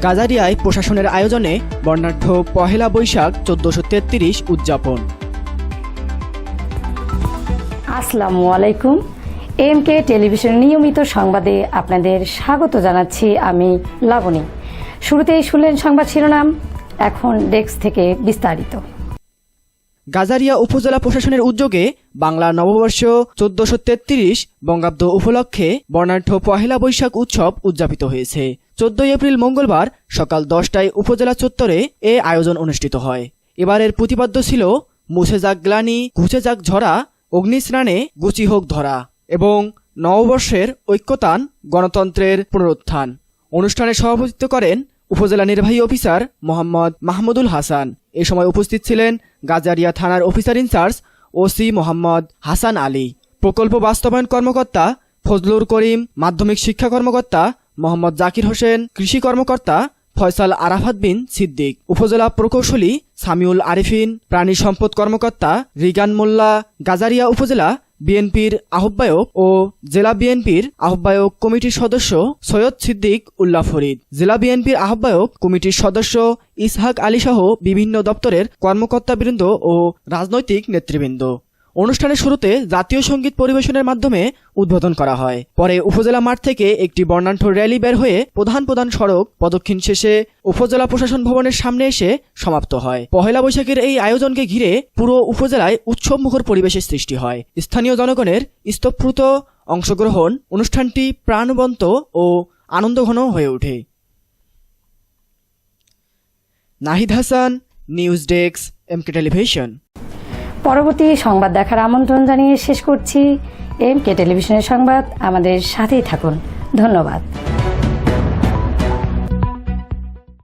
গাজারিয়ায় প্রশাসনের আয়োজনে বর্ণাঢ্য পহেলা বৈশাখ ১৪৩৩ উদযাপন। আসসালামু আলাইকুম। এমকে টেলিভিশন নিয়মিত সংবাদে আপনাদের স্বাগত জানাচ্ছি আমি লাবণী। শুরুতেই শুনলেন সংবাদ শিরোনাম, এখন ডেস্ক থেকে বিস্তারিত। গাজারিয়া উপজেলা প্রশাসনের উদ্যোগে বাংলা নববর্ষ ১৪৩৩ বঙ্গাব্দ উপলক্ষে বর্ণাঢ্য পহেলা বৈশাখ উৎসব উদযাপিত হয়েছে। ১৪ এপ্রিল মঙ্গলবার সকাল ১০টায় উপজেলা চত্বরে এ আয়োজন অনুষ্ঠিত হয়। এবারের প্রতিপাদ্য ছিল মুছে যাক গ্লানি, ঘুচে যাক ঝরা, অগ্নিস্নানে গুচি হোক ধরা এবং নববর্ষের ঐক্যতান, গণতন্ত্রের পুনরুত্থান। অনুষ্ঠানে সভাপতিত্ব করেন উপজেলা নির্বাহী অফিসার মোহাম্মদ মাহমুদুল হাসান। এ সময় উপস্থিত ছিলেন গাজারিয়া থানার officer in charge OC Mohammad Hasan Ali, প্রকল্প বাস্তবায়ন কর্মকর্তা ফজলুর করিম, মাধ্যমিক শিক্ষা কর্মকর্তা মোহাম্মদ জাকির হোসেন, কৃষি কর্মকর্তা ফয়সাল আরাফাত বিন সিদ্দিক, উপজেলা প্রকৌশলী সামিউল আরিফিন, প্রাণী সম্পদ কর্মকর্তা রিগান মোল্লা, গাজারিয়া উপজেলা বিএনপির আহ্বায়ক ও জেলা বিএনপির আহ্বায়ক কমিটির সদস্য সৈয়দ সিদ্দিক উল্লাহ ফরিদ, জেলা বিএনপির আহ্বায়ক কমিটির সদস্য ইসহাক আলী সহ বিভিন্ন দপ্তরের কর্মকর্তাবৃন্দ ও রাজনৈতিক নেতৃবৃন্দ। অনুষ্ঠানের শুরুতে জাতীয় সঙ্গীত পরিবেশনের মাধ্যমে উদ্বোধন করা হয়। পরে উপজেলা মাঠ থেকে একটি বর্ণাঢ্য র্যালি বের হয়ে প্রধান সড়ক প্রদক্ষিণ শেষে উপজেলা প্রশাসন ভবনের সামনে এসে সমাপ্ত হয়। পহেলা বৈশাখের এই আয়োজনকে ঘিরে পুরো উপজেলায় উৎসবমুখর পরিবেশের সৃষ্টি হয়। স্থানীয় জনগণের ইস্তপ্রুত অংশগ্রহণ অনুষ্ঠানটি প্রাণবন্ত ও আনন্দঘন হয়ে ওঠে। Nahid Hasan, news desk, MK television. পরবর্তী সংবাদ দেখার আমন্ত্রণ জানিয়ে শেষ করছি এমকে টেলিভিশনের সংবাদ। আমাদের সাথেই থাকুন। ধন্যবাদ।